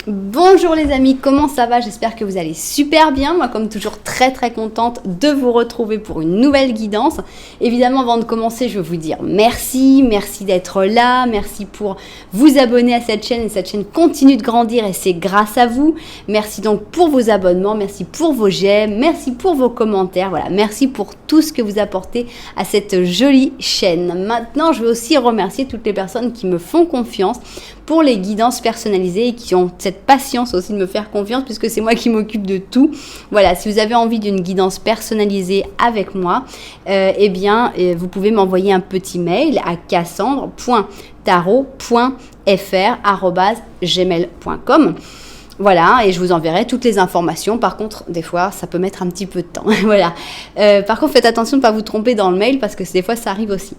Bonjour les amis, comment ça va? J'espère que vous allez super bien. Moi, comme toujours, très contente de vous retrouver pour une nouvelle guidance. Évidemment, avant de commencer, je veux vous dire merci d'être là, merci pour vous abonner à cette chaîne. Et cette chaîne continue de grandir et c'est grâce à vous. Merci donc pour vos abonnements, merci pour vos j'aime, merci pour vos commentaires. Voilà, merci pour tout ce que vous apportez à cette jolie chaîne. Maintenant, je veux aussi remercier toutes les personnes qui me font confiance pour les guidances personnalisées et qui ont cette patience aussi de me faire confiance puisque c'est moi qui m'occupe de tout. Voilà, si vous avez envie d'une guidance personnalisée avec moi, vous pouvez m'envoyer un petit mail à cassandre.tarot.fr@gmail.com. Voilà, et je vous enverrai toutes les informations. Par contre, des fois, ça peut mettre un petit peu de temps. Voilà. Par contre, faites attention de ne pas vous tromper dans le mail parce que des fois, ça arrive aussi.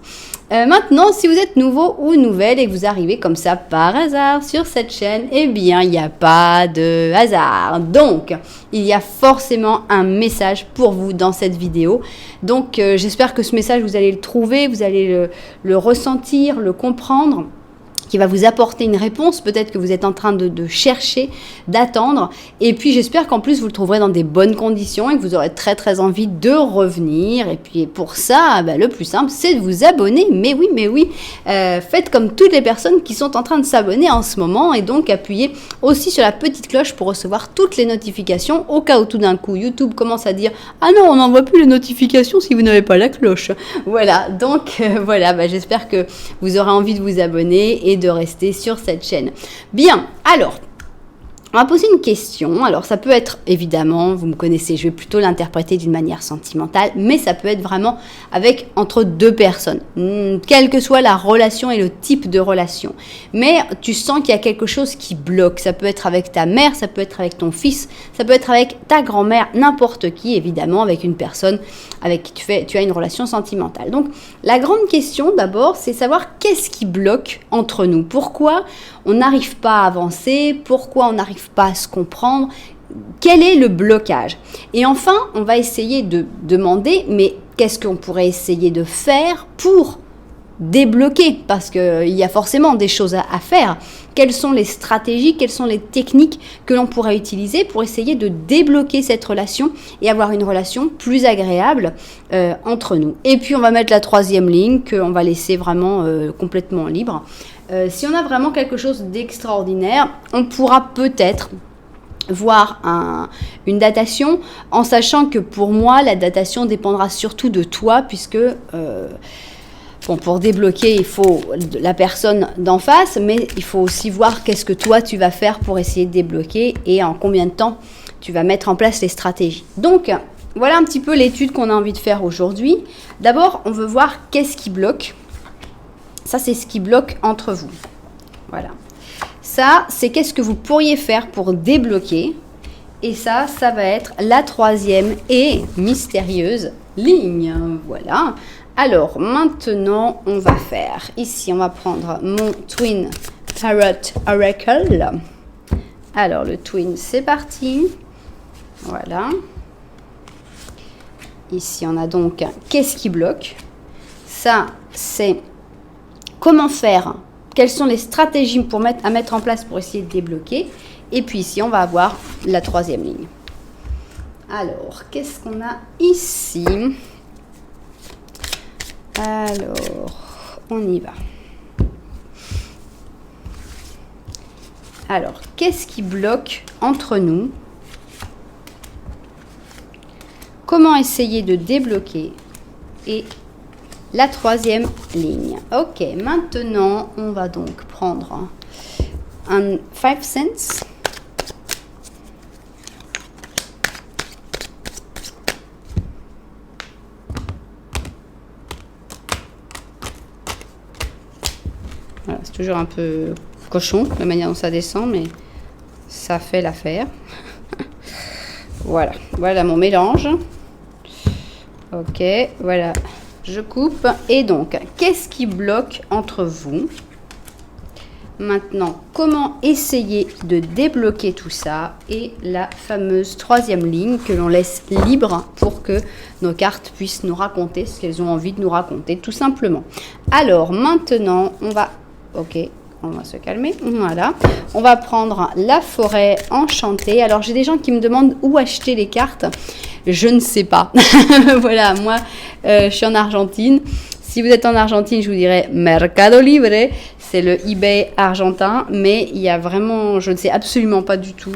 Maintenant, si vous êtes nouveau ou nouvelle et que vous arrivez comme ça par hasard sur cette chaîne, eh bien, il n'y a pas de hasard. Donc, il y a forcément un message pour vous dans cette vidéo. Donc, j'espère que ce message, vous allez le trouver, vous allez le ressentir, le comprendre, qui va vous apporter une réponse, peut-être que vous êtes en train de chercher, d'attendre. Et puis j'espère qu'en plus vous le trouverez dans des bonnes conditions et que vous aurez très envie de revenir. Et puis pour ça, le plus simple, c'est de vous abonner. Mais oui, faites comme toutes les personnes qui sont en train de s'abonner en ce moment. Et donc appuyez aussi sur la petite cloche pour recevoir toutes les notifications au cas où tout d'un coup YouTube commence à dire « Ah non, on n'envoie plus les notifications si vous n'avez pas la cloche ». Voilà, donc j'espère que vous aurez envie de vous abonner et de rester sur cette chaîne. Bien, alors, on va poser une question. Alors, ça peut être, évidemment, vous me connaissez, je vais plutôt l'interpréter d'une manière sentimentale, mais ça peut être vraiment entre deux personnes, quelle que soit la relation et le type de relation. Mais tu sens qu'il y a quelque chose qui bloque. Ça peut être avec ta mère, ça peut être avec ton fils, ça peut être avec ta grand-mère, n'importe qui, évidemment, avec une personne avec qui tu as une relation sentimentale. Donc, la grande question, d'abord, c'est savoir qu'est-ce qui bloque entre nous. Pourquoi on n'arrive pas à avancer? Pourquoi on n'arrive pas à se comprendre? Quel est le blocage? Et enfin, on va essayer de demander, mais qu'est-ce qu'on pourrait essayer de faire pour débloquer? Parce qu'il y a forcément des choses à faire. Quelles sont les stratégies, quelles sont les techniques que l'on pourrait utiliser pour essayer de débloquer cette relation et avoir une relation plus agréable entre nous? Et puis, on va mettre la troisième ligne qu'on va laisser vraiment complètement libre. Si on a vraiment quelque chose d'extraordinaire, on pourra peut-être voir une datation, en sachant que pour moi, la datation dépendra surtout de toi, puisque pour débloquer, il faut la personne d'en face, mais il faut aussi voir qu'est-ce que toi tu vas faire pour essayer de débloquer et en combien de temps tu vas mettre en place les stratégies. Donc, voilà un petit peu l'étude qu'on a envie de faire aujourd'hui. D'abord, on veut voir qu'est-ce qui bloque. Ça, c'est ce qui bloque entre vous. Voilà. Ça, c'est qu'est-ce que vous pourriez faire pour débloquer. Et ça va être la troisième et mystérieuse ligne. Voilà. Alors, maintenant, on va faire. Ici, on va prendre mon Twin Tarot Oracle. Alors, le Twin, c'est parti. Voilà. Ici, on a donc qu'est-ce qui bloque. Ça, c'est comment faire, quelles sont les stratégies à mettre en place pour essayer de débloquer. Et puis ici, on va avoir la troisième ligne. Alors, qu'est-ce qu'on a ici? Alors, on y va. Alors, qu'est-ce qui bloque entre nous? Comment essayer de débloquer? Et la troisième ligne. Ok, maintenant, on va donc prendre un 5 cents. Voilà, c'est toujours un peu cochon, la manière dont ça descend, mais ça fait l'affaire. Voilà mon mélange. Ok, voilà. Je coupe. Et donc, qu'est-ce qui bloque entre vous? Maintenant, comment essayer de débloquer tout ça? Et la fameuse troisième ligne que l'on laisse libre pour que nos cartes puissent nous raconter ce qu'elles ont envie de nous raconter, tout simplement. Alors, maintenant, on va... Ok, On va se calmer. Voilà. On va prendre la forêt enchantée. Alors, j'ai des gens qui me demandent où acheter les cartes. Je ne sais pas. Voilà, moi, je suis en Argentine. Si vous êtes en Argentine, je vous dirais Mercado Libre. C'est le eBay argentin. Mais il y a vraiment, je ne sais absolument pas du tout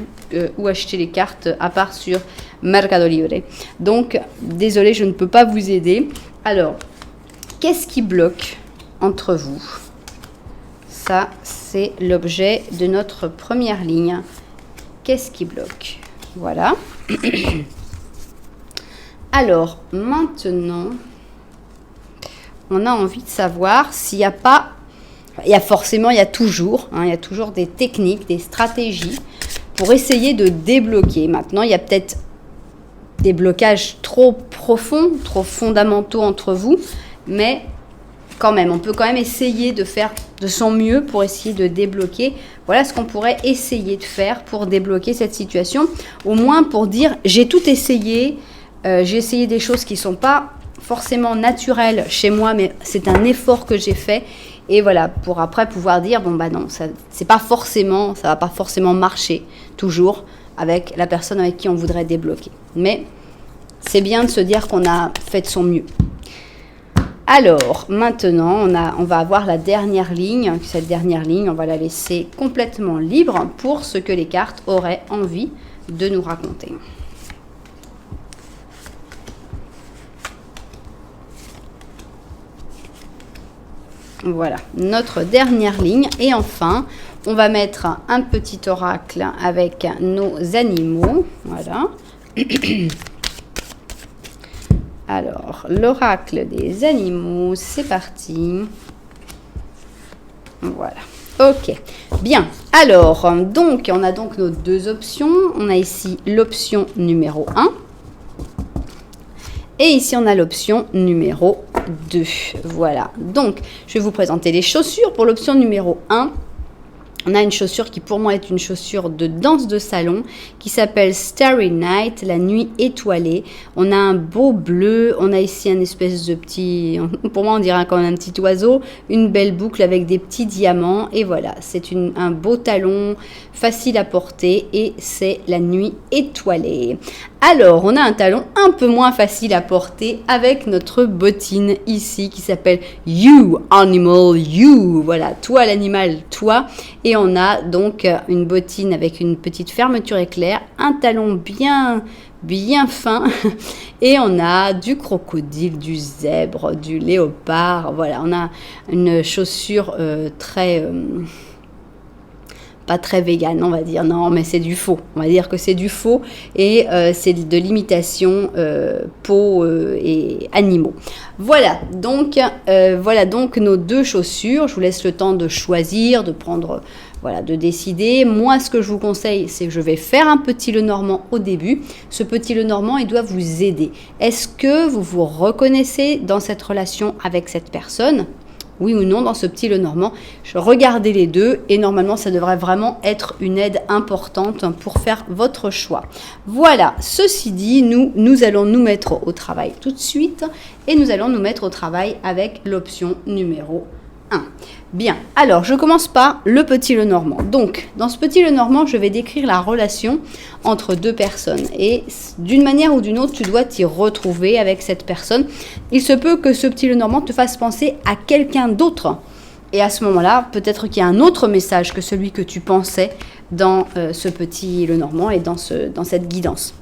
où acheter les cartes à part sur Mercado Libre. Donc, désolé, je ne peux pas vous aider. Alors, qu'est-ce qui bloque entre vous? Ça, c'est l'objet de notre première ligne. Qu'est-ce qui bloque? Voilà. Alors, maintenant, on a envie de savoir s'il n'y a pas... Il y a toujours des techniques, des stratégies pour essayer de débloquer. Maintenant, il y a peut-être des blocages trop profonds, trop fondamentaux entre vous, mais quand même, on peut quand même essayer de faire de son mieux pour essayer de débloquer. Voilà ce qu'on pourrait essayer de faire pour débloquer cette situation. Au moins pour dire, j'ai tout essayé, j'ai essayé des choses qui ne sont pas forcément naturelles chez moi, mais c'est un effort que j'ai fait. Et voilà, pour après pouvoir dire, bon bah non, ça va pas forcément marcher toujours avec la personne avec qui on voudrait débloquer. Mais c'est bien de se dire qu'on a fait de son mieux. Alors, maintenant, on va avoir la dernière ligne. Cette dernière ligne, on va la laisser complètement libre pour ce que les cartes auraient envie de nous raconter. Voilà, notre dernière ligne. Et enfin, on va mettre un petit oracle avec nos animaux. Voilà. Alors, l'oracle des animaux, c'est parti. Voilà. Ok. Bien. Alors, donc, on a donc nos deux options. On a ici l'option numéro 1. Et ici, on a l'option numéro 2. Voilà. Donc, je vais vous présenter les chaussures. Pour l'option numéro 1, on a une chaussure qui pour moi est une chaussure de danse de salon qui s'appelle Starry Night, la nuit étoilée. On a un beau bleu, on a ici un espèce de petit, pour moi on dirait quand même un petit oiseau, une belle boucle avec des petits diamants et voilà, c'est un beau talon facile à porter et c'est la nuit étoilée. Alors, on a un talon un peu moins facile à porter avec notre bottine ici qui s'appelle You Animal You. Voilà, toi l'animal, toi. Et on a donc une bottine avec une petite fermeture éclair, un talon bien fin et on a du crocodile, du zèbre, du léopard. Voilà, on a une chaussure pas très vegan, on va dire. Non, mais c'est du faux. On va dire que c'est du faux et c'est de l'imitation peau et animaux. Voilà donc nos deux chaussures. Je vous laisse le temps de choisir, de prendre, voilà, de décider. Moi, ce que je vous conseille, c'est que je vais faire un petit Lenormand au début. Ce petit Lenormand, il doit vous aider. Est-ce que vous vous reconnaissez dans cette relation avec cette personne ? Oui ou non, dans ce petit Lenormand, regardez les deux et normalement, ça devrait vraiment être une aide importante pour faire votre choix. Voilà, ceci dit, nous allons nous mettre au travail tout de suite et nous allons nous mettre au travail avec l'option numéro 1. Bien, alors je commence par le petit Lenormand. Donc, dans ce petit Lenormand, je vais décrire la relation entre deux personnes. Et d'une manière ou d'une autre, tu dois t'y retrouver avec cette personne. Il se peut que ce petit Lenormand te fasse penser à quelqu'un d'autre. Et à ce moment-là, peut-être qu'il y a un autre message que celui que tu pensais dans ce petit Lenormand et dans cette guidance.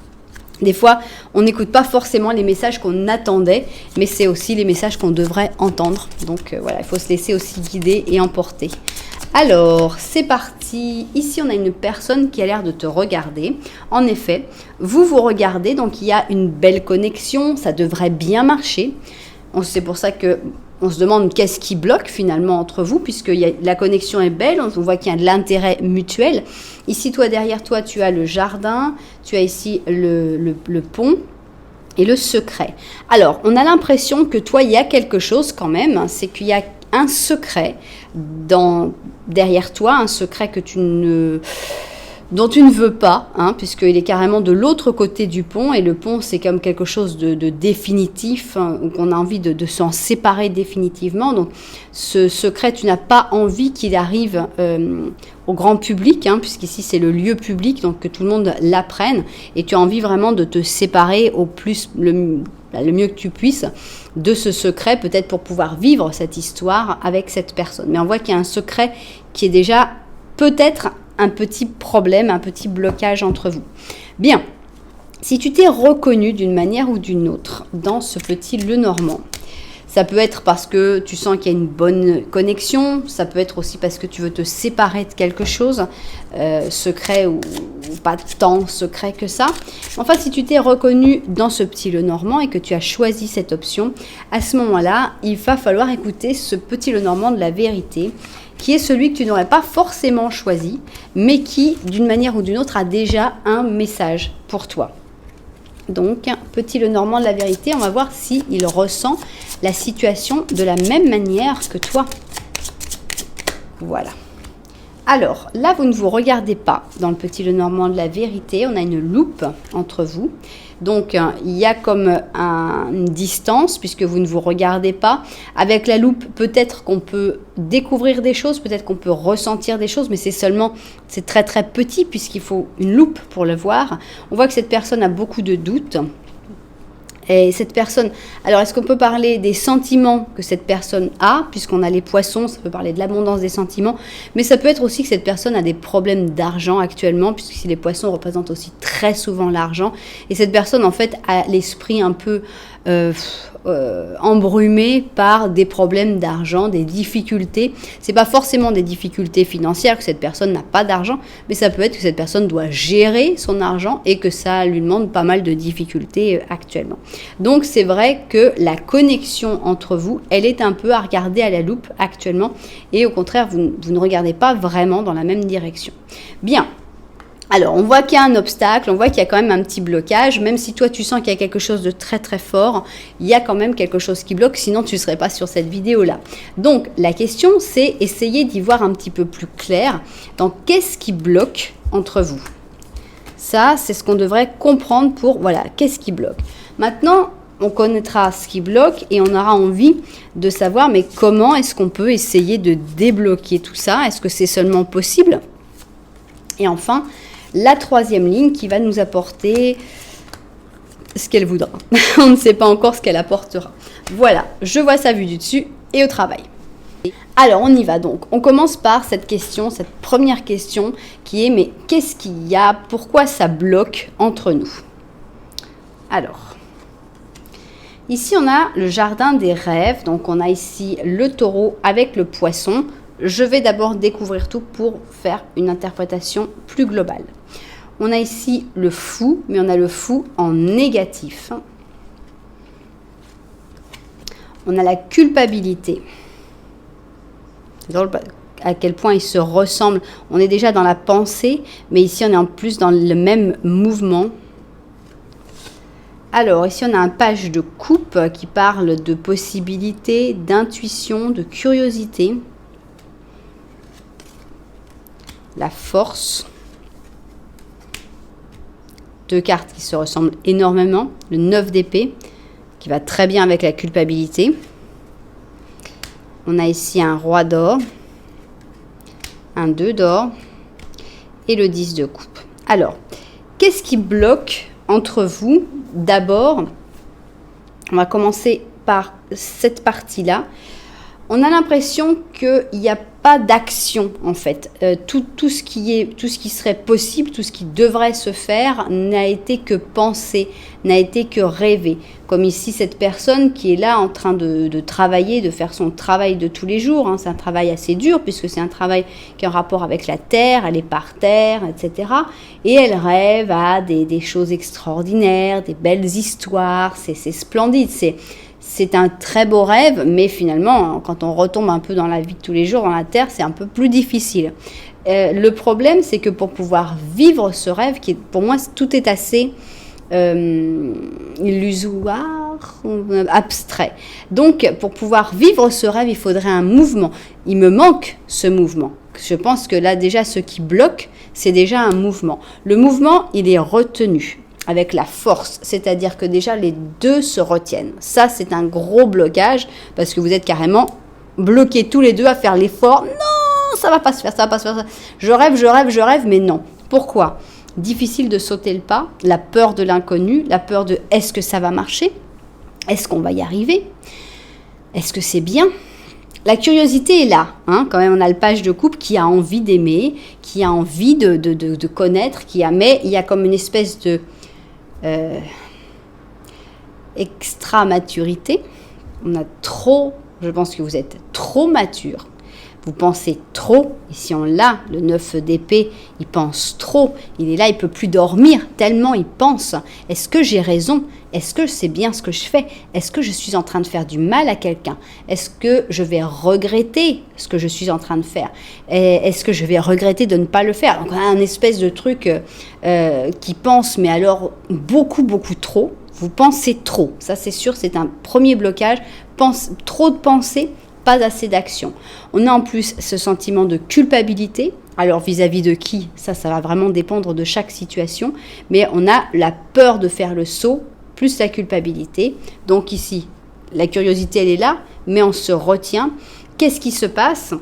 Des fois, on n'écoute pas forcément les messages qu'on attendait, mais c'est aussi les messages qu'on devrait entendre. Donc voilà, il faut se laisser aussi guider et emporter. Alors, c'est parti. Ici, on a une personne qui a l'air de te regarder. En effet, vous regardez, donc il y a une belle connexion, ça devrait bien marcher. C'est pour ça que on se demande qu'est-ce qui bloque finalement entre vous, puisque la connexion est belle, on voit qu'il y a de l'intérêt mutuel. Ici, toi, derrière toi, tu as le jardin, tu as ici le pont et le secret. Alors, on a l'impression que toi, il y a quelque chose quand même, c'est qu'il y a un secret derrière toi, un secret que tu ne dont tu ne veux pas, hein, puisqu'il est carrément de l'autre côté du pont, et le pont c'est comme quelque chose de définitif, hein, où on a envie de s'en séparer définitivement. Donc ce secret, tu n'as pas envie qu'il arrive au grand public, hein, puisqu'ici c'est le lieu public, donc que tout le monde l'apprenne, et tu as envie vraiment de te séparer au plus le mieux que tu puisses de ce secret, peut-être pour pouvoir vivre cette histoire avec cette personne. Mais on voit qu'il y a un secret qui est déjà peut-être un petit problème, un petit blocage entre vous. Bien, si tu t'es reconnu d'une manière ou d'une autre dans ce petit Lenormand, ça peut être parce que tu sens qu'il y a une bonne connexion, ça peut être aussi parce que tu veux te séparer de quelque chose, secret ou pas tant secret que ça. Enfin, si tu t'es reconnu dans ce petit Lenormand et que tu as choisi cette option, à ce moment-là, il va falloir écouter ce petit Lenormand de la vérité, qui est celui que tu n'aurais pas forcément choisi, mais qui, d'une manière ou d'une autre, a déjà un message pour toi. Donc, petit Lenormand de la vérité, on va voir s'il ressent la situation de la même manière que toi. Voilà. Alors, là, vous ne vous regardez pas dans le petit Lenormand de la vérité. On a une loupe entre vous. Donc, il y a comme une distance puisque vous ne vous regardez pas. Avec la loupe, peut-être qu'on peut découvrir des choses, peut-être qu'on peut ressentir des choses, mais c'est très très petit puisqu'il faut une loupe pour le voir. On voit que cette personne a beaucoup de doutes. Et cette personne, alors est-ce qu'on peut parler des sentiments que cette personne a, puisqu'on a les poissons, ça peut parler de l'abondance des sentiments, mais ça peut être aussi que cette personne a des problèmes d'argent actuellement, puisque si les poissons représentent aussi très souvent l'argent, et cette personne en fait a l'esprit un peu embrumé par des problèmes d'argent, des difficultés. C'est pas forcément des difficultés financières que cette personne n'a pas d'argent, mais ça peut être que cette personne doit gérer son argent et que ça lui demande pas mal de difficultés actuellement. Donc c'est vrai que la connexion entre vous, elle est un peu à regarder à la loupe actuellement, et au contraire, vous ne regardez pas vraiment dans la même direction. Bien. Alors, on voit qu'il y a un obstacle, on voit qu'il y a quand même un petit blocage, même si toi tu sens qu'il y a quelque chose de très très fort, il y a quand même quelque chose qui bloque, sinon tu ne serais pas sur cette vidéo-là. Donc, la question, c'est essayer d'y voir un petit peu plus clair dans qu'est-ce qui bloque entre vous. Ça, c'est ce qu'on devrait comprendre pour, voilà, qu'est-ce qui bloque. Maintenant, on connaîtra ce qui bloque et on aura envie de savoir, mais comment est-ce qu'on peut essayer de débloquer tout ça? Est-ce que c'est seulement possible? Et enfin, la troisième ligne qui va nous apporter ce qu'elle voudra. On ne sait pas encore ce qu'elle apportera. Voilà, je vois sa vue du dessus et au travail. Alors, on y va donc. On commence par cette question, cette première question qui est, mais qu'est-ce qu'il y a? Pourquoi ça bloque entre nous? Alors, ici, on a le jardin des rêves. Donc, on a ici le taureau avec le poisson. Je vais d'abord découvrir tout pour faire une interprétation plus globale. On a ici le fou, mais on a le fou en négatif. On a la culpabilité. C'est drôle à quel point ils se ressemblent. On est déjà dans la pensée, mais ici on est en plus dans le même mouvement. Alors, ici on a un page de coupe qui parle de possibilités, d'intuition, de curiosité. La force. Deux cartes qui se ressemblent énormément. Le 9 d'épée, qui va très bien avec la culpabilité. On a ici un roi d'or, un 2 d'or et le 10 de coupe. Alors, qu'est-ce qui bloque entre vous? D'abord, on va commencer par cette partie-là. On a l'impression qu'il n'y a pas d'action en fait. Tout ce qui serait possible, tout ce qui devrait se faire n'a été que pensé, n'a été que rêvé. Comme ici cette personne qui est là en train de travailler, de faire son travail de tous les jours. Hein. C'est un travail assez dur puisque c'est un travail qui a un rapport avec la terre, elle est par terre, etc. Et elle rêve à des choses extraordinaires, des belles histoires, c'est splendide, c'est un très beau rêve, mais finalement, quand on retombe un peu dans la vie de tous les jours, dans la terre, c'est un peu plus difficile. Le problème, c'est que pour pouvoir vivre ce rêve, qui est, pour moi, tout est assez illusoire, abstrait. Donc, pour pouvoir vivre ce rêve, il faudrait un mouvement. Il me manque ce mouvement. je pense que là, déjà, ce qui bloque, c'est déjà un mouvement. Le mouvement, il est retenu avec la force, c'est-à-dire que déjà, les deux se retiennent. Ça, c'est un gros blocage, parce que vous êtes carrément bloqués tous les deux à faire l'effort. Non, ça va pas se faire, ça va pas se faire. Je rêve, mais non. Pourquoi ? Difficile de sauter le pas, la peur de l'inconnu, la peur de est-ce que ça va marcher ? Est-ce qu'on va y arriver ? Est-ce que c'est bien ? La curiosité est là, hein, quand même on a le page de coupe qui a envie d'aimer, qui a envie de connaître, mais il y a comme une espèce de extra-maturité. On a trop, je pense que vous êtes trop mature. Vous pensez trop, et si on l'a, le 9 d'épée, il pense trop, il est là, il ne peut plus dormir, tellement il pense. Est-ce que j'ai raison ? Est-ce que c'est bien ce que je fais ? Est-ce que je suis en train de faire du mal à quelqu'un ? Est-ce que je vais regretter ce que je suis en train de faire ? Est-ce que je vais regretter de ne pas le faire ? Donc on a un espèce de truc qui pense, mais alors beaucoup trop. Vous pensez trop, ça c'est sûr, c'est un premier blocage. Trop de pensée, pas assez d'action. On a en plus ce sentiment de culpabilité. Alors vis-à-vis de qui ? Ça va vraiment dépendre de chaque situation. Mais on a la peur de faire le saut, plus la culpabilité. Donc ici, la curiosité, elle est là, mais on se retient. Qu'est-ce qui se passe ?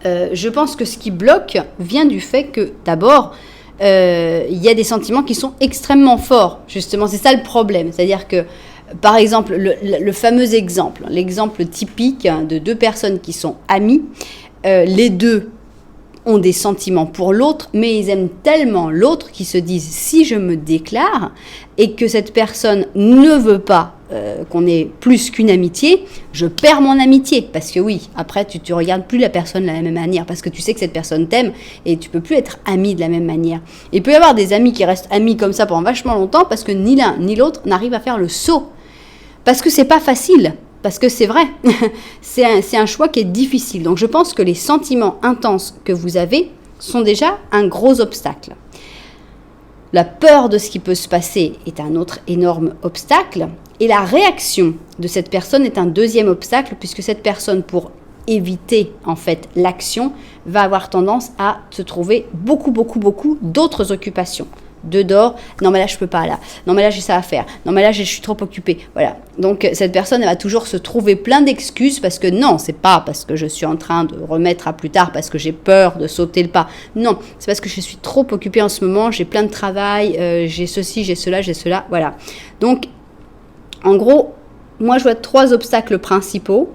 Je pense que ce qui bloque vient du fait que, d'abord, il y a des sentiments qui sont extrêmement forts. Justement, c'est ça le problème. C'est-à-dire que par exemple, le fameux exemple, l'exemple typique de deux personnes qui sont amies, les deux ont des sentiments pour l'autre, mais ils aiment tellement l'autre qu'ils se disent si je me déclare et que cette personne ne veut pas qu'on ait plus qu'une amitié, je perds mon amitié. Parce que oui, après tu regardes plus la personne de la même manière parce que tu sais que cette personne t'aime et tu peux plus être ami de la même manière. Il peut y avoir des amis qui restent amis comme ça pendant vachement longtemps parce que ni l'un ni l'autre n'arrive à faire le saut. Parce que c'est pas facile, parce que c'est vrai, c'est un choix qui est difficile. Donc je pense que les sentiments intenses que vous avez sont déjà un gros obstacle. La peur de ce qui peut se passer est un autre énorme obstacle. Et la réaction de cette personne est un deuxième obstacle, puisque cette personne, pour éviter en fait l'action, va avoir tendance à se trouver beaucoup d'autres occupations. Dehors, non mais là je peux pas là, non mais là j'ai ça à faire, non mais là je suis trop occupée, voilà. Donc cette personne elle va toujours se trouver plein d'excuses parce que non, c'est pas parce que je suis en train de remettre à plus tard parce que j'ai peur de sauter le pas, non, c'est parce que je suis trop occupée en ce moment, j'ai plein de travail, j'ai ceci, j'ai cela, voilà. Donc en gros, moi je vois 3 obstacles principaux,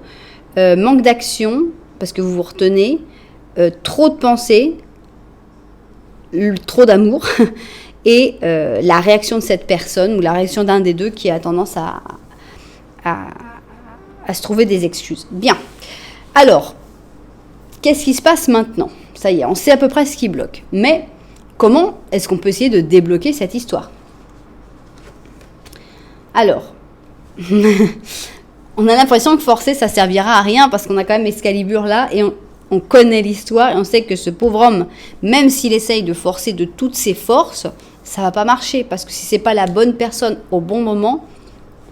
manque d'action parce que vous vous retenez, trop de pensées, trop d'amour et la réaction de cette personne ou la réaction d'un des deux qui a tendance à se trouver des excuses. Bien. Alors, qu'est-ce qui se passe maintenant ? Ça y est, on sait à peu près ce qui bloque. Mais comment est-ce qu'on peut essayer de débloquer cette histoire ? Alors, on a l'impression que forcer, ça servira à rien parce qu'on a quand même Excalibur là et on connaît l'histoire et on sait que ce pauvre homme, même s'il essaye de forcer de toutes ses forces, ça va pas marcher parce que si c'est pas la bonne personne au bon moment,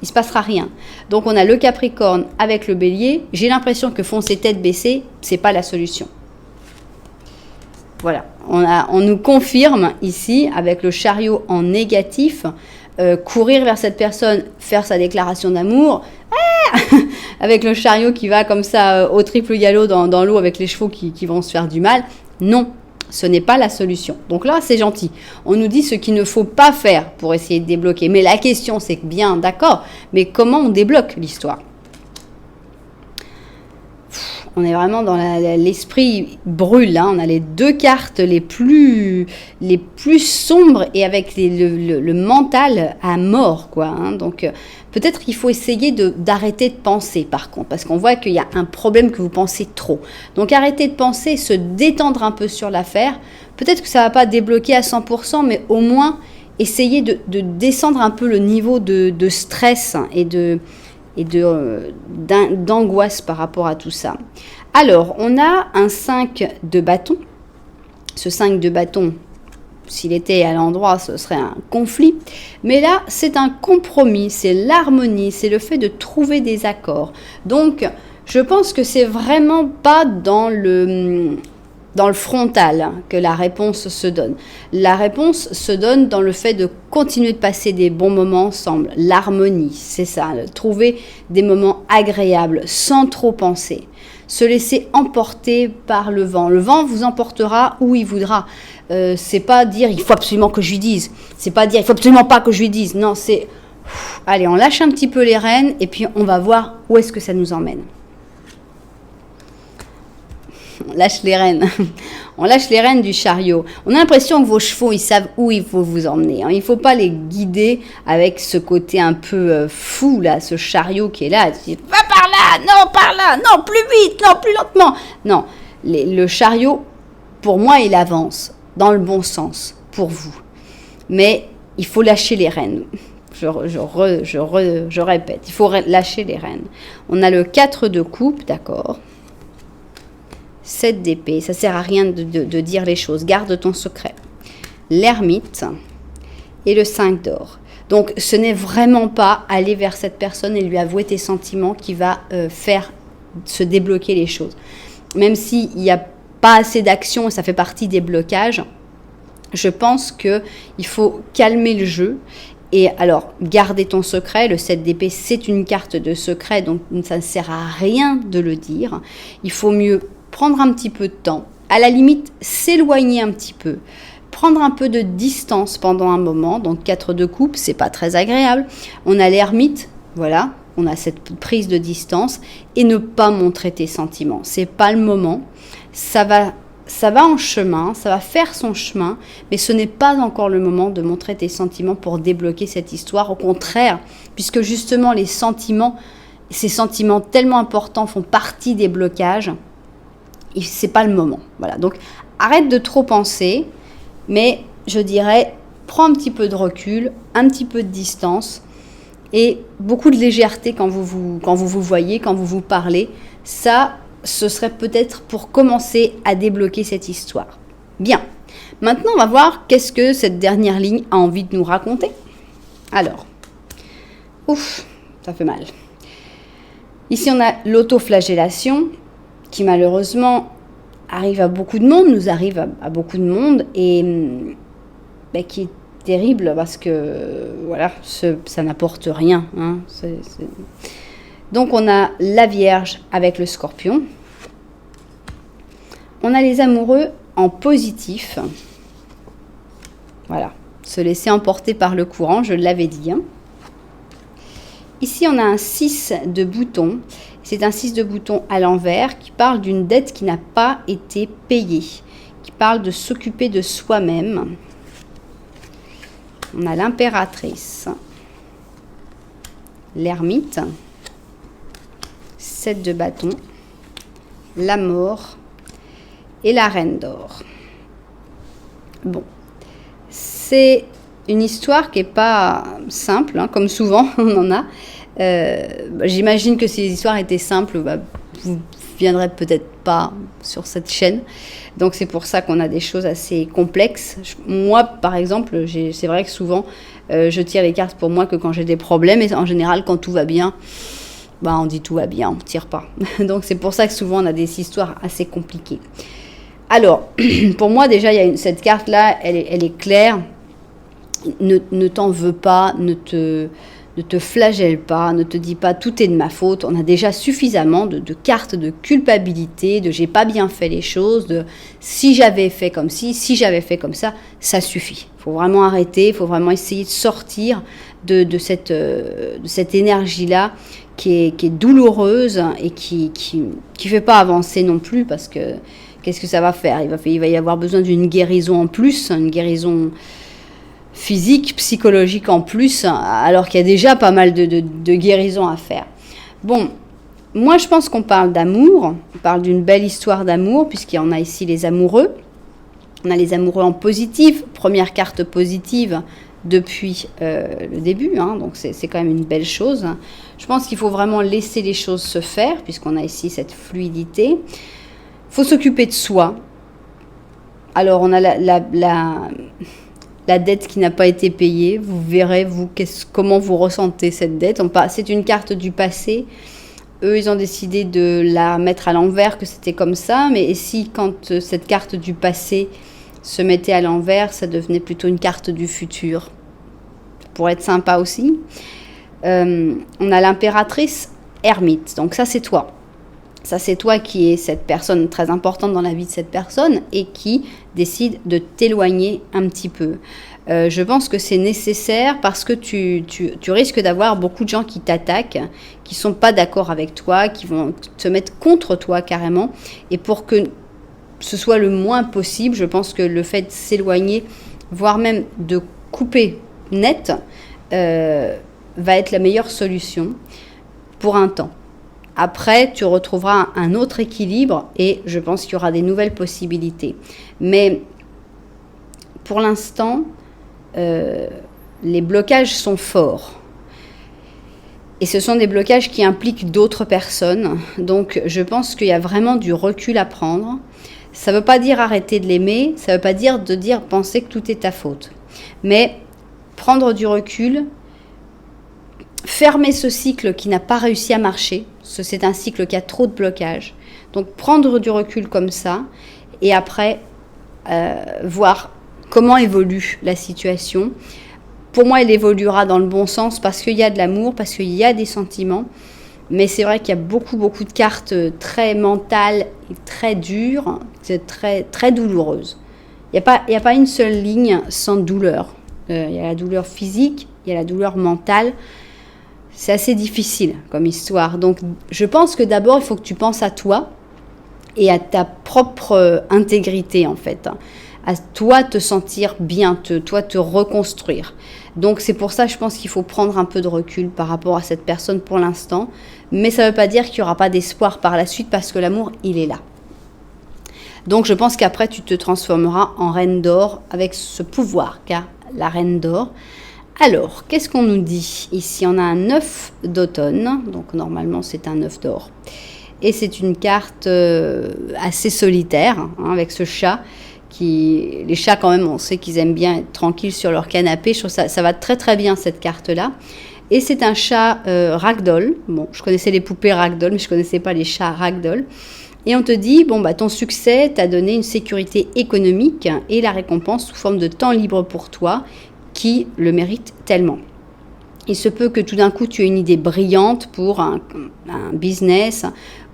il se passera rien. Donc on a le Capricorne avec le Bélier. J'ai l'impression que foncer tête baissée, c'est pas la solution. Voilà, on nous confirme ici avec le Chariot en négatif, courir vers cette personne, faire sa déclaration d'amour. Avec le Chariot qui va comme ça au triple galop dans l'eau avec les chevaux qui vont se faire du mal. Non, ce n'est pas la solution. Donc là, c'est gentil. On nous dit ce qu'il ne faut pas faire pour essayer de débloquer. Mais la question, c'est que bien, d'accord, mais comment on débloque l'histoire ? On est vraiment dans l'esprit brûle. Hein. On a les 2 cartes les plus sombres et avec le mental à mort, quoi. Hein. Donc peut-être qu'il faut essayer d'arrêter de penser, par contre, parce qu'on voit qu'il y a un problème que vous pensez trop. Donc arrêter de penser, se détendre un peu sur l'affaire. Peut-être que ça ne va pas débloquer à 100%, mais au moins essayer de descendre un peu le niveau de stress et d'angoisse par rapport à tout ça. Alors, on a un 5 de bâton. Ce 5 de bâton, s'il était à l'endroit, ce serait un conflit. Mais là, c'est un compromis, c'est l'harmonie, c'est le fait de trouver des accords. Donc, je pense que c'est vraiment pas dans dans le frontal que la réponse se donne. La réponse se donne dans le fait de continuer de passer des bons moments ensemble, l'harmonie, c'est ça, trouver des moments agréables sans trop penser. Se laisser emporter par le vent. Le vent vous emportera où il voudra. C'est pas dire il faut absolument que je lui dise. C'est pas dire il faut absolument pas que je lui dise. Non, c'est allez, on lâche un petit peu les rênes et puis on va voir où est-ce que ça nous emmène. On lâche les rênes. On lâche les rênes du chariot. On a l'impression que vos chevaux, ils savent où il faut vous emmener. Il ne faut pas les guider avec ce côté un peu fou, là, ce chariot qui est là. Va par là, non, plus vite, non, plus lentement. Non, le chariot, pour moi, il avance dans le bon sens, pour vous. Mais il faut lâcher les rênes. Je répète, il faut lâcher les rênes. On a le 4 de coupe, d'accord. 7 d'épée, ça sert à rien de dire les choses, garde ton secret. L'ermite et le 5 d'or. Donc ce n'est vraiment pas aller vers cette personne et lui avouer tes sentiments qui va faire se débloquer les choses. Même s'il n'y a pas assez d'action et ça fait partie des blocages, je pense qu'il faut calmer le jeu. Et alors, garder ton secret, le 7 d'épée, c'est une carte de secret, donc ça ne sert à rien de le dire. Il faut mieux prendre un petit peu de temps, à la limite s'éloigner un petit peu, prendre un peu de distance pendant un moment. Donc 4 de coupe, c'est pas très agréable. On a l'ermite, voilà, on a cette prise de distance et ne pas montrer tes sentiments. C'est pas le moment. Ça va en chemin, ça va faire son chemin, mais ce n'est pas encore le moment de montrer tes sentiments pour débloquer cette histoire. Au contraire, puisque justement les sentiments, ces sentiments tellement importants font partie des blocages. C'est pas le moment. Voilà. Donc, arrête de trop penser, mais je dirais, prends un petit peu de recul, un petit peu de distance et beaucoup de légèreté quand vous vous voyez, quand vous parlez. Ça, ce serait peut-être pour commencer à débloquer cette histoire. Bien. Maintenant, on va voir qu'est-ce que cette dernière ligne a envie de nous raconter. Alors, ouf, ça fait mal. Ici, on a l'autoflagellation, qui malheureusement arrive à beaucoup de monde, nous arrive à beaucoup de monde, et qui est terrible parce que voilà, ça n'apporte rien. Hein, Donc on a la Vierge avec le Scorpion. On a les amoureux en positif. Voilà, se laisser emporter par le courant, je l'avais dit. Hein. Ici, on a un 6 de bouton. C'est un 6 de bouton à l'envers qui parle d'une dette qui n'a pas été payée, qui parle de s'occuper de soi-même. On a l'impératrice, l'ermite, 7 de bâton, la mort et la reine d'or. Bon, c'est une histoire qui n'est pas simple, hein, comme souvent on en a. J'imagine que si les histoires étaient simples, vous ne viendrez peut-être pas sur cette chaîne. Donc c'est pour ça qu'on a des choses assez complexes. Moi, par exemple, c'est vrai que souvent, je tire les cartes pour moi que quand j'ai des problèmes. Et en général, quand tout va bien, on dit tout va bien, on ne tire pas. Donc c'est pour ça que souvent, on a des histoires assez compliquées. Alors, pour moi, déjà, il y a cette carte-là, elle est claire. Ne t'en veux pas, ne te flagelle pas, ne te dis pas tout est de ma faute. On a déjà suffisamment de cartes de culpabilité, de j'ai pas bien fait les choses, de si j'avais fait comme ci, si j'avais fait comme ça, ça suffit. Il faut vraiment arrêter, il faut vraiment essayer de sortir de cette énergie-là qui est douloureuse et qui fait pas avancer non plus parce que qu'est-ce que ça va faire ? Il va y avoir besoin d'une guérison en plus, une guérison physique, psychologique en plus, alors qu'il y a déjà pas mal de guérisons à faire. Bon, moi je pense qu'on parle d'amour, on parle d'une belle histoire d'amour, puisqu'il y en a ici les amoureux. On a les amoureux en positif, première carte positive depuis le début, hein, donc c'est quand même une belle chose. Je pense qu'il faut vraiment laisser les choses se faire, puisqu'on a ici cette fluidité. Il faut s'occuper de soi. Alors on a la dette qui n'a pas été payée, vous verrez comment vous ressentez cette dette. C'est une carte du passé. eux, ils ont décidé de la mettre à l'envers, que c'était comme ça. Mais et si, quand cette carte du passé se mettait à l'envers, ça devenait plutôt une carte du futur. Ça pourrait être sympa aussi. On a l'impératrice ermite. Donc ça, c'est toi. Ça, c'est toi qui es cette personne très importante dans la vie de cette personne et qui décide de t'éloigner un petit peu. Je pense que c'est nécessaire parce que tu risques d'avoir beaucoup de gens qui t'attaquent, qui ne sont pas d'accord avec toi, qui vont te mettre contre toi carrément. Et pour que ce soit le moins possible, je pense que le fait de s'éloigner, voire même de couper net, va être la meilleure solution pour un temps. Après, tu retrouveras un autre équilibre et je pense qu'il y aura des nouvelles possibilités. Mais pour l'instant, les blocages sont forts. Et ce sont des blocages qui impliquent d'autres personnes. Donc, je pense qu'il y a vraiment du recul à prendre. Ça ne veut pas dire arrêter de l'aimer, ça ne veut pas dire penser que tout est ta faute. Mais prendre du recul, fermer ce cycle qui n'a pas réussi à marcher, c'est un cycle qui a trop de blocages. Donc prendre du recul comme ça et après voir comment évolue la situation. Pour moi, elle évoluera dans le bon sens parce qu'il y a de l'amour, parce qu'il y a des sentiments. Mais c'est vrai qu'il y a beaucoup de cartes très mentales et très dures, très, très douloureuses. Il n'y a pas une seule ligne sans douleur. Il y a la douleur physique, il y a la douleur mentale. C'est assez difficile comme histoire. Donc, je pense que d'abord, il faut que tu penses à toi et à ta propre intégrité, en fait. À toi te sentir bien, toi te reconstruire. Donc, c'est pour ça, je pense qu'il faut prendre un peu de recul par rapport à cette personne pour l'instant. Mais ça ne veut pas dire qu'il n'y aura pas d'espoir par la suite parce que l'amour, il est là. Donc, je pense qu'après, tu te transformeras en reine d'or avec ce pouvoir qu'a la reine d'or. Alors, qu'est-ce qu'on nous dit? Ici, on a un œuf d'automne. Donc, normalement, c'est un œuf d'or. Et c'est une carte assez solitaire, hein, avec ce chat. Les chats, quand même, on sait qu'ils aiment bien être tranquilles sur leur canapé. Je trouve ça va très, très bien, cette carte-là. Et c'est un chat ragdoll. Bon, je connaissais les poupées ragdoll, mais je ne connaissais pas les chats ragdoll. Et on te dit, ton succès t'a donné une sécurité économique et la récompense sous forme de temps libre pour toi, qui le mérite tellement. Il se peut que tout d'un coup, tu aies une idée brillante pour un business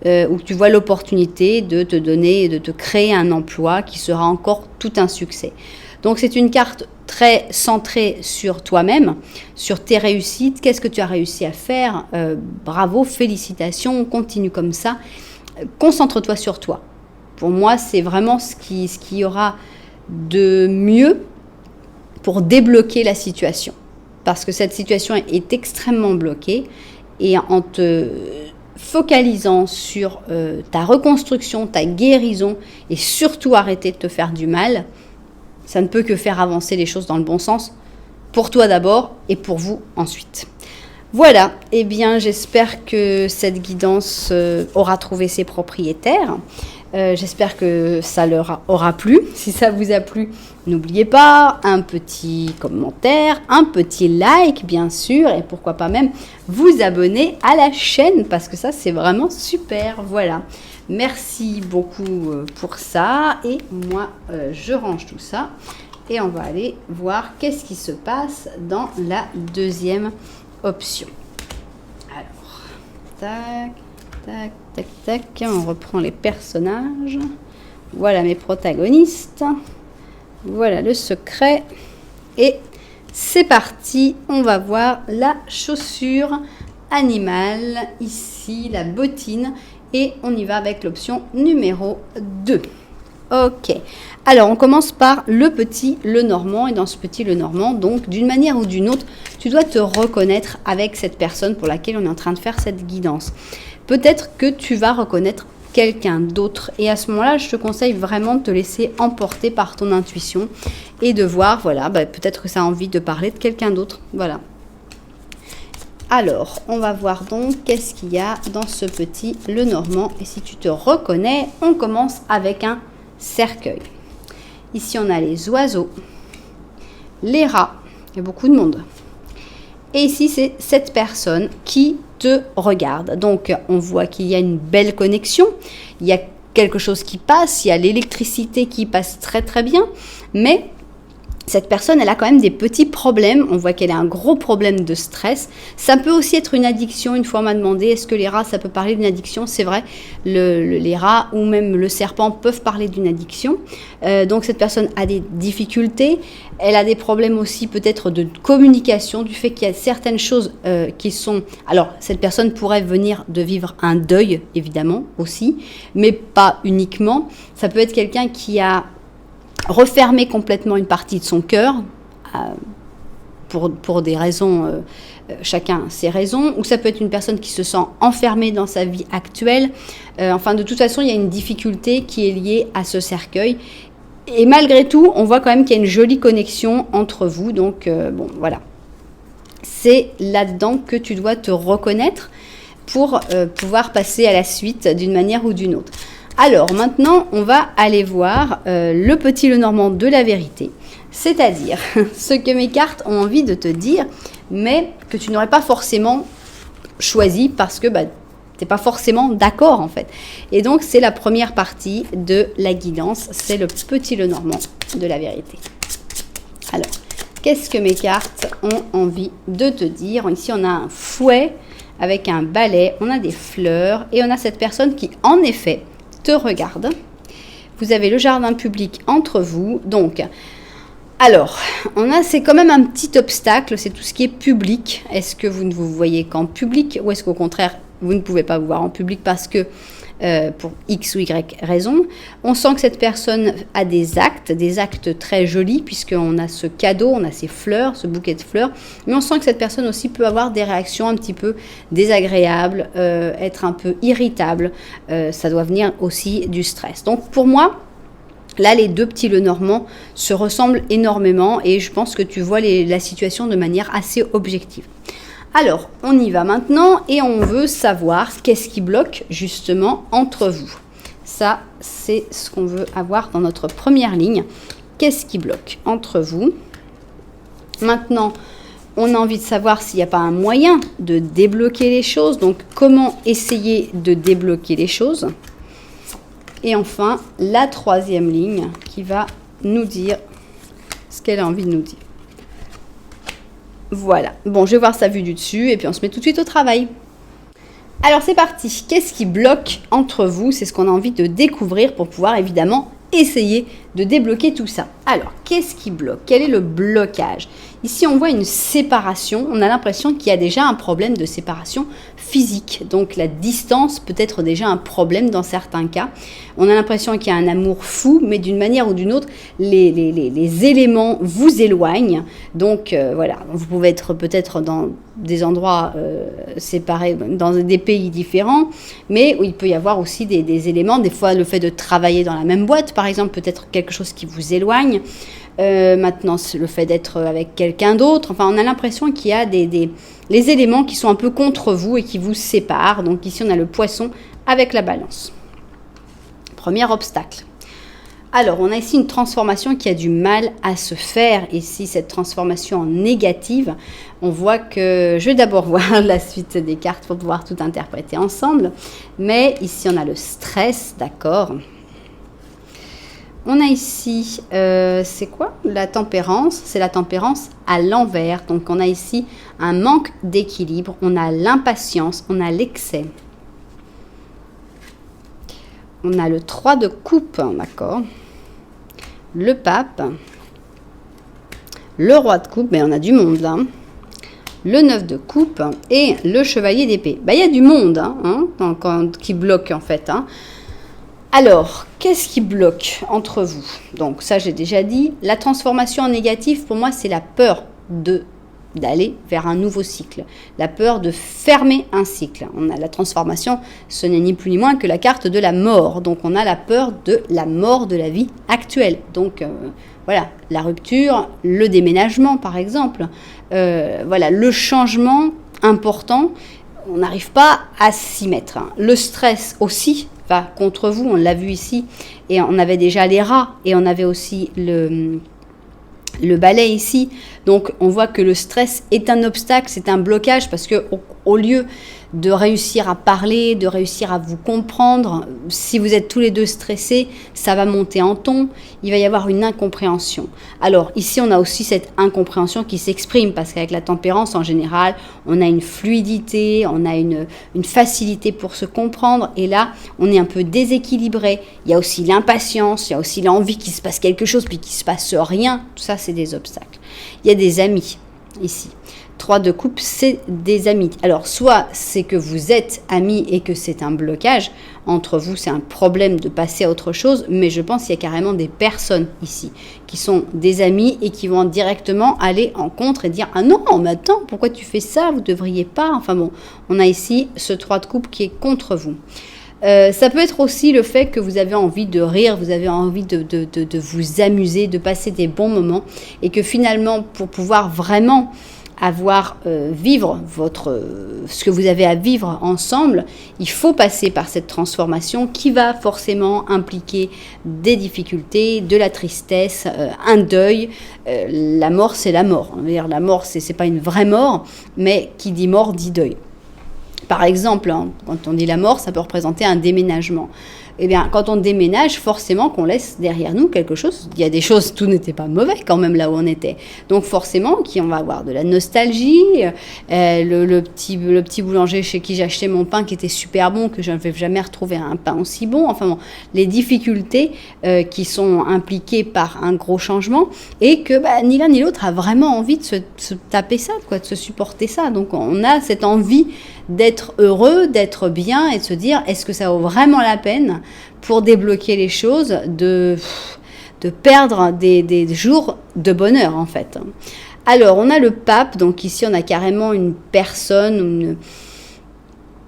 où tu vois l'opportunité de te donner, de te créer un emploi qui sera encore tout un succès. Donc, c'est une carte très centrée sur toi-même, sur tes réussites. Qu'est-ce que tu as réussi à faire? Bravo, félicitations, continue comme ça. Concentre-toi sur toi. Pour moi, c'est vraiment ce qui y aura de mieux pour débloquer la situation. Parce que cette situation est extrêmement bloquée et en te focalisant sur ta reconstruction, ta guérison et surtout arrêter de te faire du mal, ça ne peut que faire avancer les choses dans le bon sens, pour toi d'abord et pour vous ensuite. Voilà, eh bien j'espère que cette guidance aura trouvé ses propriétaires. J'espère que ça leur aura plu. Si ça vous a plu, n'oubliez pas un petit commentaire, un petit like bien sûr et pourquoi pas même vous abonner à la chaîne parce que ça c'est vraiment super. Voilà, merci beaucoup pour ça et moi je range tout ça et on va aller voir qu'est-ce qui se passe dans la deuxième option. Alors, tac. Tac, tac, tac, on reprend les personnages. Voilà mes protagonistes. Voilà le secret. Et c'est parti, on va voir la chaussure animale. Ici, la bottine. Et on y va avec l'option numéro 2. Ok, alors on commence par le petit Lenormand. Et dans ce petit Lenormand, donc d'une manière ou d'une autre, tu dois te reconnaître avec cette personne pour laquelle on est en train de faire cette guidance. Peut-être que tu vas reconnaître quelqu'un d'autre. Et à ce moment-là, je te conseille vraiment de te laisser emporter par ton intuition et de voir, voilà, peut-être que ça a envie de parler de quelqu'un d'autre. Voilà. Alors, on va voir donc qu'est-ce qu'il y a dans ce petit Lenormand. Et si tu te reconnais, on commence avec un cercueil. Ici, on a les oiseaux, les rats. Il y a beaucoup de monde. Et ici, c'est cette personne qui te regarde. Donc, on voit qu'il y a une belle connexion, il y a quelque chose qui passe, il y a l'électricité qui passe très très bien, mais cette personne, elle a quand même des petits problèmes. On voit qu'elle a un gros problème de stress. Ça peut aussi être une addiction. Une fois, on m'a demandé, est-ce que les rats, ça peut parler d'une addiction? C'est vrai, les rats ou même le serpent peuvent parler d'une addiction. Donc, cette personne a des difficultés. Elle a des problèmes aussi peut-être de communication, du fait qu'il y a certaines choses qui sont... Alors, cette personne pourrait venir de vivre un deuil, évidemment, aussi, mais pas uniquement. Ça peut être quelqu'un qui a refermer complètement une partie de son cœur, pour des raisons, chacun ses raisons, ou ça peut être une personne qui se sent enfermée dans sa vie actuelle. Enfin, de toute façon, il y a une difficulté qui est liée à ce cercueil. Et malgré tout, on voit quand même qu'il y a une jolie connexion entre vous. Donc, bon, voilà. C'est là-dedans que tu dois te reconnaître pour pouvoir passer à la suite d'une manière ou d'une autre. Alors maintenant, on va aller voir le petit Lenormand de la vérité, c'est-à-dire ce que mes cartes ont envie de te dire, mais que tu n'aurais pas forcément choisi parce que tu n'es pas forcément d'accord en fait. Et donc, c'est la première partie de la guidance, c'est le petit Lenormand de la vérité. Alors, qu'est-ce que mes cartes ont envie de te dire? Ici, on a un fouet avec un balai, on a des fleurs et on a cette personne qui, en effet, te regarde. Vous avez le jardin public entre vous. Donc, alors, c'est quand même un petit obstacle, c'est tout ce qui est public. Est-ce que vous ne vous voyez qu'en public ou est-ce qu'au contraire, vous ne pouvez pas vous voir en public parce que pour X ou Y raison. On sent que cette personne a des actes très jolis, puisqu'on a ce cadeau, on a ces fleurs, ce bouquet de fleurs, mais on sent que cette personne aussi peut avoir des réactions un petit peu désagréables, être un peu irritable. Ça doit venir aussi du stress. Donc pour moi, là, les deux petits Lenormand se ressemblent énormément et je pense que tu vois la situation de manière assez objective. Alors, on y va maintenant et on veut savoir qu'est-ce qui bloque justement entre vous. Ça, c'est ce qu'on veut avoir dans notre première ligne. Qu'est-ce qui bloque entre vous? Maintenant, on a envie de savoir s'il n'y a pas un moyen de débloquer les choses. Donc, comment essayer de débloquer les choses? Et enfin, la troisième ligne qui va nous dire ce qu'elle a envie de nous dire. Voilà. Bon, je vais voir sa vue du dessus et puis on se met tout de suite au travail. Alors, c'est parti. Qu'est-ce qui bloque entre vous? C'est ce qu'on a envie de découvrir pour pouvoir évidemment essayer de débloquer tout ça. Alors, qu'est-ce qui bloque? Quel est le blocage? Ici, on voit une séparation. On a l'impression qu'il y a déjà un problème de séparation physique. Donc, la distance peut être déjà un problème dans certains cas. On a l'impression qu'il y a un amour fou, mais d'une manière ou d'une autre, les éléments vous éloignent. Donc, voilà. Vous pouvez être peut-être dans des endroits séparés, dans des pays différents, mais où il peut y avoir aussi des éléments. Des fois, le fait de travailler dans la même boîte, par exemple, peut être quelque chose qui vous éloigne. Maintenant, le fait d'être avec quelqu'un d'autre. Enfin, on a l'impression qu'il y a les éléments qui sont un peu contre vous et qui vous séparent. Donc ici, on a le poisson avec la balance. Premier obstacle. Alors, on a ici une transformation qui a du mal à se faire. Ici, cette transformation en négative, on voit que... Je vais d'abord voir la suite des cartes pour pouvoir tout interpréter ensemble. Mais ici, on a le stress, d'accord. On a ici, c'est quoi? La tempérance, c'est la tempérance à l'envers. Donc, on a ici un manque d'équilibre, on a l'impatience, on a l'excès. On a le 3 de coupe, d'accord? Le pape, le roi de coupe, mais on a du monde là. Le 9 de coupe et le chevalier d'épée. Il y a du monde qui bloque en fait. Alors, qu'est-ce qui bloque entre vous? Donc ça, j'ai déjà dit. La transformation en négatif, pour moi, c'est la peur d'aller vers un nouveau cycle. La peur de fermer un cycle. On a la transformation, ce n'est ni plus ni moins que la carte de la mort. Donc on a la peur de la mort de la vie actuelle. Donc voilà, la rupture, le déménagement par exemple. Voilà, le changement important, on n'arrive pas à s'y mettre. Le stress aussi va contre vous, on l'a vu ici. Et on avait déjà les rats et on avait aussi le balai ici. Donc on voit que le stress est un obstacle, c'est un blocage parce que au lieu de réussir à parler, de réussir à vous comprendre, si vous êtes tous les deux stressés, ça va monter en ton, il va y avoir une incompréhension. Alors ici, on a aussi cette incompréhension qui s'exprime, parce qu'avec la tempérance, en général, on a une fluidité, on a une facilité pour se comprendre, et là, on est un peu déséquilibré. Il y a aussi l'impatience, il y a aussi l'envie qu'il se passe quelque chose, puis qu'il ne se passe rien. Tout ça, c'est des obstacles. Il y a des amis, ici. 3 de coupe, c'est des amis. Alors, soit c'est que vous êtes amis et que c'est un blocage. Entre vous, c'est un problème de passer à autre chose. Mais je pense qu'il y a carrément des personnes ici qui sont des amis et qui vont directement aller en contre et dire « Ah non, mais attends, pourquoi tu fais ça? Vous ne devriez pas. » Enfin bon, on a ici ce 3 de coupe qui est contre vous. Ça peut être aussi le fait que vous avez envie de rire, vous avez envie de vous amuser, de passer des bons moments. Et que finalement, pour pouvoir vraiment vivre ce que vous avez à vivre ensemble, il faut passer par cette transformation qui va forcément impliquer des difficultés, de la tristesse, un deuil. La mort, c'est la mort. La mort, c'est pas une vraie mort, mais qui dit mort dit deuil. Par exemple, quand on dit la mort, ça peut représenter un déménagement. Eh bien, quand on déménage, forcément qu'on laisse derrière nous quelque chose. Il y a des choses, tout n'était pas mauvais quand même là où on était. Donc forcément, on va avoir de la nostalgie. Le petit boulanger chez qui j'achetais mon pain qui était super bon, que je n'avais jamais retrouvé un pain aussi bon. Enfin bon, les difficultés qui sont impliquées par un gros changement et que ni l'un ni l'autre a vraiment envie de se taper ça, de se supporter ça. Donc on a cette envie d'être heureux, d'être bien et de se dire est-ce que ça vaut vraiment la peine pour débloquer les choses, de perdre des jours de bonheur en fait. Alors on a le pape, donc ici on a carrément une personne,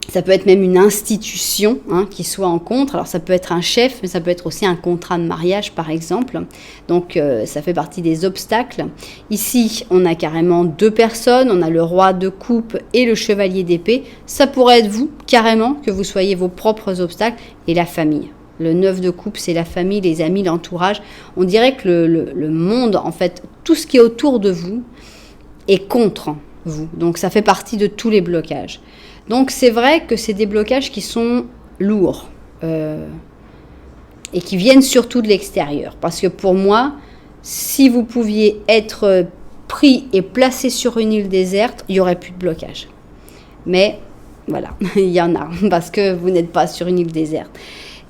ça peut être même une institution qui soit en contre. Alors ça peut être un chef, mais ça peut être aussi un contrat de mariage par exemple. Donc ça fait partie des obstacles. Ici on a carrément 2 personnes, on a le roi de coupe et le chevalier d'épée. Ça pourrait être vous carrément, que vous soyez vos propres obstacles, et la famille. Le 9 de coupe, c'est la famille, les amis, l'entourage. On dirait que le monde, en fait, tout ce qui est autour de vous est contre vous. Donc ça fait partie de tous les blocages. Donc c'est vrai que c'est des blocages qui sont lourds et qui viennent surtout de l'extérieur. Parce que pour moi, si vous pouviez être pris et placé sur une île déserte, il n'y aurait plus de blocage. Mais voilà, il y en a, parce que vous n'êtes pas sur une île déserte.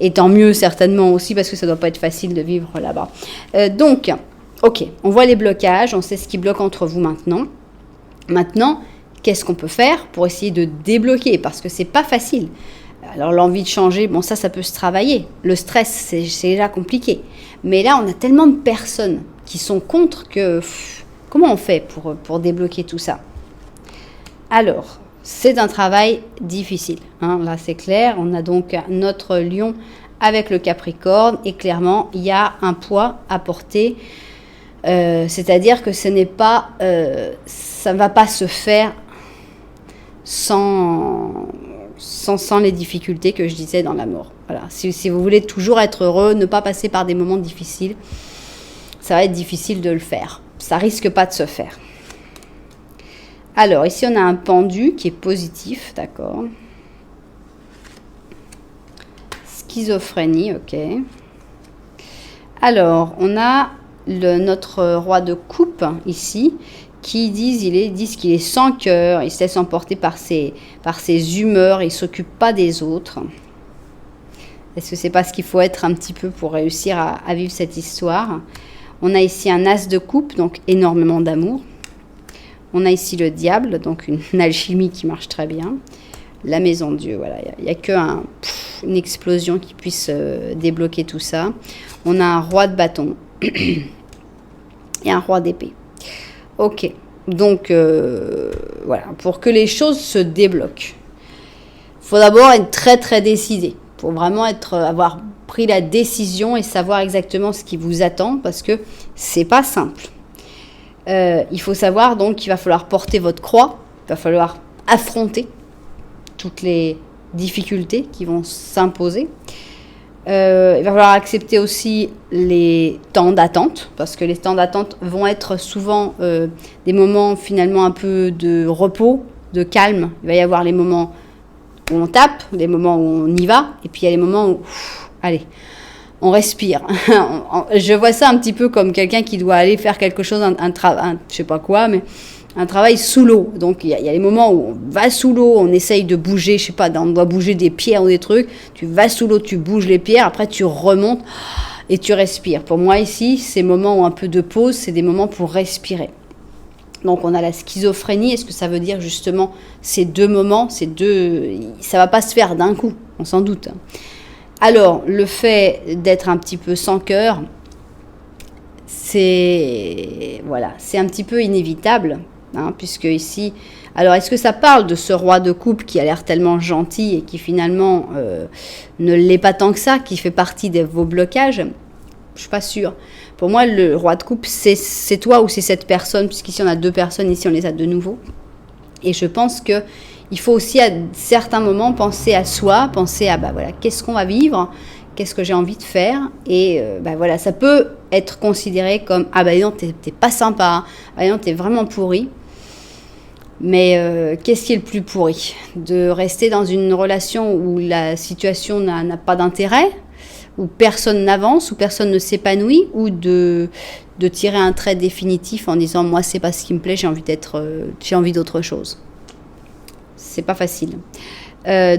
Et tant mieux certainement aussi, parce que ça ne doit pas être facile de vivre là-bas. Donc, ok, on voit les blocages, on sait ce qui bloque entre vous maintenant. Maintenant, qu'est-ce qu'on peut faire pour essayer de débloquer? Parce que c'est pas facile. Alors l'envie de changer, bon ça peut se travailler. Le stress, c'est déjà compliqué. Mais là, on a tellement de personnes qui sont contre que... comment on fait pour débloquer tout ça? Alors, c'est un travail difficile. Là, c'est clair. On a donc notre lion avec le Capricorne. Et clairement, il y a un poids à porter. C'est-à-dire que ce n'est pas... ça ne va pas se faire sans les difficultés que je disais dans la mort. Voilà. Si vous voulez toujours être heureux, ne pas passer par des moments difficiles, ça va être difficile de le faire. Ça risque pas de se faire. Alors, ici, on a un pendu qui est positif, d'accord. Schizophrénie, ok. Alors, on a notre roi de coupe, ici, qui disent qu'il est sans cœur, il se laisse emporter par ses humeurs, il ne s'occupe pas des autres. Est-ce que c'est pas ce qu'il faut être un petit peu pour réussir à vivre cette histoire? On a ici un as de coupe, donc énormément d'amour. On a ici le diable, donc une alchimie qui marche très bien. La maison de Dieu, voilà, il n'y a qu'une explosion qui puisse débloquer tout ça. On a un roi de bâton et un roi d'épée. Ok, donc voilà, pour que les choses se débloquent, il faut d'abord être très très décidé, pour vraiment avoir pris la décision et savoir exactement ce qui vous attend, parce que c'est pas simple. Il faut savoir donc qu'il va falloir porter votre croix, il va falloir affronter toutes les difficultés qui vont s'imposer. Il va falloir accepter aussi les temps d'attente, parce que les temps d'attente vont être souvent des moments finalement un peu de repos, de calme. Il va y avoir les moments où on tape, les moments où on y va, et puis il y a les moments où, allez, on respire. Je vois ça un petit peu comme quelqu'un qui doit aller faire quelque chose, je sais pas quoi, mais un travail sous l'eau. Donc il y a les moments où on va sous l'eau, on essaye de bouger, je sais pas, on doit bouger des pierres ou des trucs. Tu vas sous l'eau, tu bouges les pierres, après tu remontes et tu respires. Pour moi ici, ces moments où un peu de pause, c'est des moments pour respirer. Donc on a la schizophrénie. Est-ce que ça veut dire justement ces deux moments, ça va pas se faire d'un coup, on s'en doute. Alors le fait d'être un petit peu sans cœur, c'est un petit peu inévitable, puisque ici, alors est-ce que ça parle de ce roi de coupe qui a l'air tellement gentil et qui finalement ne l'est pas tant que ça, qui fait partie de vos blocages? Je suis pas sûre. Pour moi, le roi de coupe, c'est toi ou c'est cette personne, puisqu'ici on a deux personnes, ici on les a de nouveau. Et je pense que il faut aussi à certains moments penser à soi, penser à qu'est-ce qu'on va vivre, qu'est-ce que j'ai envie de faire, et ça peut être considéré comme non, t'es pas sympa, non, t'es vraiment pourri. Mais qu'est-ce qui est le plus pourri? De rester dans une relation où la situation n'a pas d'intérêt, où personne n'avance, où personne ne s'épanouit, ou de tirer un trait définitif en disant moi c'est pas ce qui me plaît, j'ai envie d'autre chose. C'est pas facile.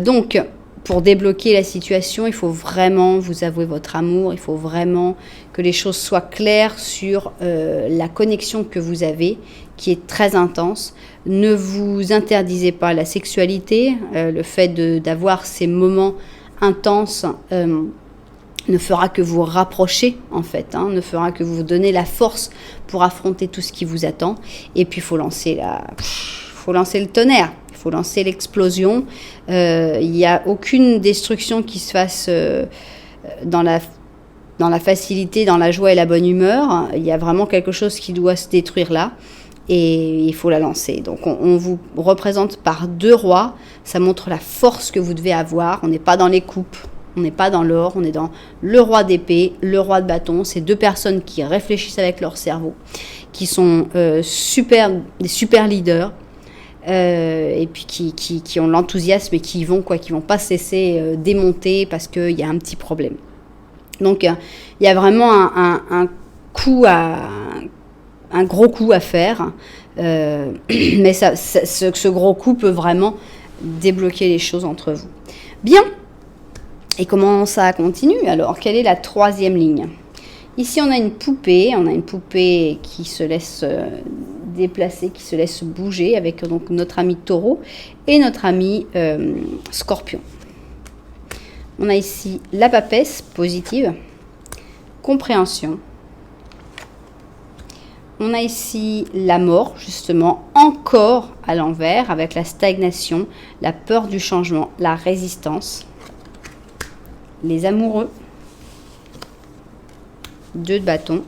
Donc pour débloquer la situation, il faut vraiment vous avouer votre amour, il faut vraiment que les choses soient claires sur la connexion que vous avez, qui est très intense. Ne vous interdisez pas la sexualité, le fait d'avoir ces moments intenses ne fera que vous rapprocher en fait, ne fera que vous donner la force pour affronter tout ce qui vous attend. Et puis il faut lancer le tonnerre. Il faut lancer l'explosion. Il n'y a aucune destruction qui se fasse dans la facilité, dans la joie et la bonne humeur. Il y a vraiment quelque chose qui doit se détruire là. Et il faut la lancer. Donc on vous représente par deux rois. Ça montre la force que vous devez avoir. On n'est pas dans les coupes. On n'est pas dans l'or, on est dans le roi d'épée, le roi de bâton. C'est deux personnes qui réfléchissent avec leur cerveau, qui sont des super leaders, et puis qui ont l'enthousiasme et qui vont pas se laisser démonter parce qu'il y a un petit problème. Donc il y a vraiment un gros coup à faire, mais ce gros coup peut vraiment débloquer les choses entre vous. Bien. Et comment ça continue? Alors, quelle est la troisième ligne? Ici, on a une poupée qui se laisse déplacer, qui se laisse bouger avec donc notre ami taureau et notre ami scorpion. On a ici la papesse positive, compréhension. On a ici la mort, justement, encore à l'envers, avec la stagnation, la peur du changement, la résistance. Les amoureux, 2 de bâton,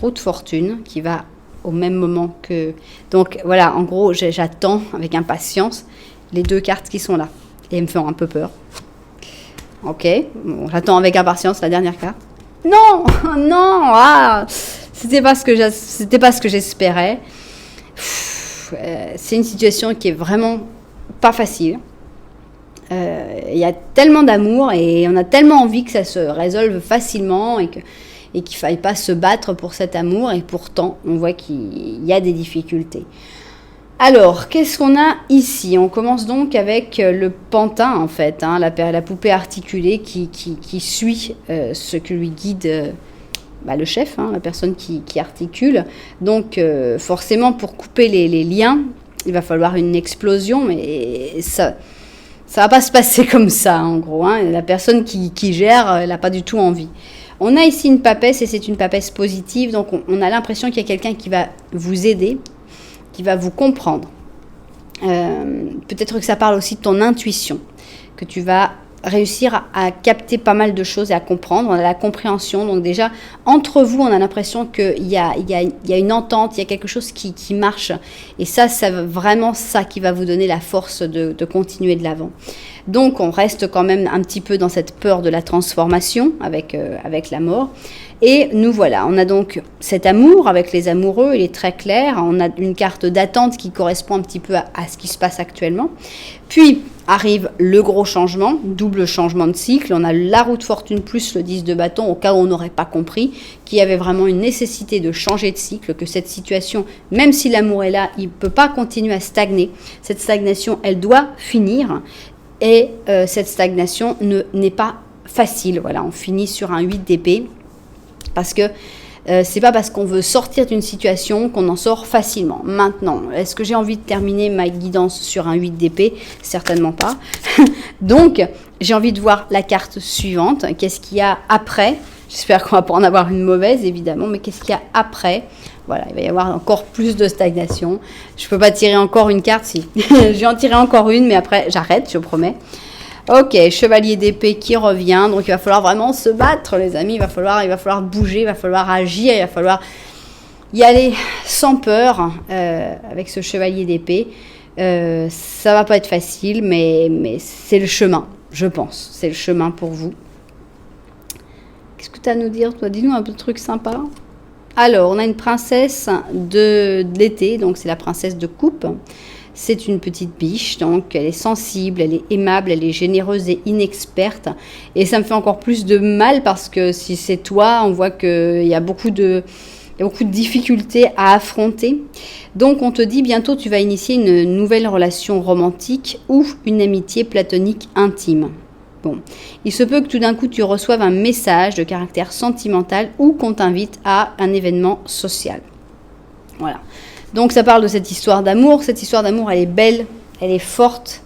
roue de fortune qui va au même moment que... Donc voilà, en gros, j'attends avec impatience les 2 cartes qui sont là. Et elles me font un peu peur. Ok, bon, j'attends avec impatience la dernière carte. Non, c'était pas ce que j'espérais. C'est une situation qui est vraiment pas facile. Il y a tellement d'amour et on a tellement envie que ça se résolve facilement et qu'il ne faille pas se battre pour cet amour, et pourtant on voit qu'il y a des difficultés. Alors, qu'est-ce qu'on a ici? On commence donc avec le pantin en fait, la poupée articulée qui suit ce que lui guide le chef, la personne qui articule. Donc forcément pour couper les liens, il va falloir une explosion, mais ça va pas se passer comme ça, en gros. La personne qui gère, elle n'a pas du tout envie. On a ici une papesse, et c'est une papesse positive. Donc, on a l'impression qu'il y a quelqu'un qui va vous aider, qui va vous comprendre. Peut-être que ça parle aussi de ton intuition, que tu vas réussir à capter pas mal de choses et à comprendre. On a la compréhension. Donc déjà, entre vous, on a l'impression qu'il y a une entente, il y a quelque chose qui marche. Et ça, c'est vraiment ça qui va vous donner la force de continuer de l'avant. Donc on reste quand même un petit peu dans cette peur de la transformation avec la mort. Et nous voilà, on a donc cet amour avec les amoureux, il est très clair, on a une carte d'attente qui correspond un petit peu à ce qui se passe actuellement. Puis arrive le gros changement, double changement de cycle, on a la roue de fortune plus le 10 de bâton, au cas où on n'aurait pas compris qu'il y avait vraiment une nécessité de changer de cycle, que cette situation, même si l'amour est là, il ne peut pas continuer à stagner. Cette stagnation, elle doit finir, et cette stagnation n'est pas facile. Voilà, on finit sur un 8 d'épée. Parce que c'est pas parce qu'on veut sortir d'une situation qu'on en sort facilement. Maintenant, est-ce que j'ai envie de terminer ma guidance sur un 8 d'épée? Certainement pas. Donc, j'ai envie de voir la carte suivante. Qu'est-ce qu'il y a après? J'espère qu'on va pas en avoir une mauvaise, évidemment, mais qu'est-ce qu'il y a après? Voilà, il va y avoir encore plus de stagnation. Je peux pas tirer encore une carte, si. Je vais en tirer encore une, mais après, j'arrête, je promets. Ok, chevalier d'épée qui revient, donc il va falloir vraiment se battre, les amis, il va falloir bouger, il va falloir agir, il va falloir y aller sans peur avec ce chevalier d'épée. Ça va pas être facile, mais c'est le chemin, je pense, c'est le chemin pour vous. Qu'est-ce que tu as à nous dire, toi? Dis-nous un peu de trucs sympas. Alors, on a une princesse de l'été, donc c'est la princesse de coupe. C'est une petite biche, donc elle est sensible, elle est aimable, elle est généreuse et inexperte. Et ça me fait encore plus de mal parce que si c'est toi, on voit qu'il y a beaucoup de difficultés à affronter. Donc on te dit bientôt tu vas initier une nouvelle relation romantique ou une amitié platonique intime. Bon, il se peut que tout d'un coup tu reçoives un message de caractère sentimental ou qu'on t'invite à un événement social. Voilà. Donc ça parle de cette histoire d'amour. Cette histoire d'amour, elle est belle, elle est forte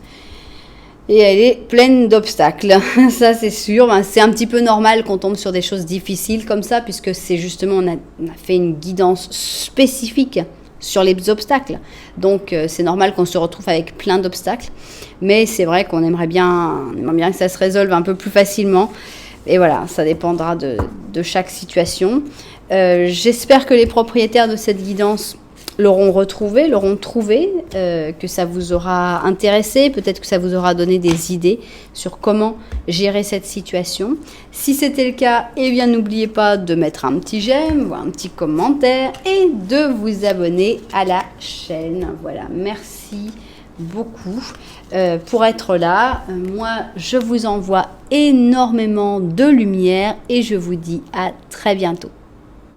et elle est pleine d'obstacles. Ça, c'est sûr. C'est un petit peu normal qu'on tombe sur des choses difficiles comme ça, puisque c'est justement, on a fait une guidance spécifique sur les obstacles. Donc c'est normal qu'on se retrouve avec plein d'obstacles. Mais c'est vrai qu'on aimerait bien que ça se résolve un peu plus facilement. Et voilà, ça dépendra de chaque situation. J'espère que les propriétaires de cette guidance l'auront trouvé, que ça vous aura intéressé, peut-être que ça vous aura donné des idées sur comment gérer cette situation. Si c'était le cas, eh bien n'oubliez pas de mettre un petit j'aime ou un petit commentaire et de vous abonner à la chaîne. Voilà, merci beaucoup pour être là. Moi, je vous envoie énormément de lumière et je vous dis à très bientôt.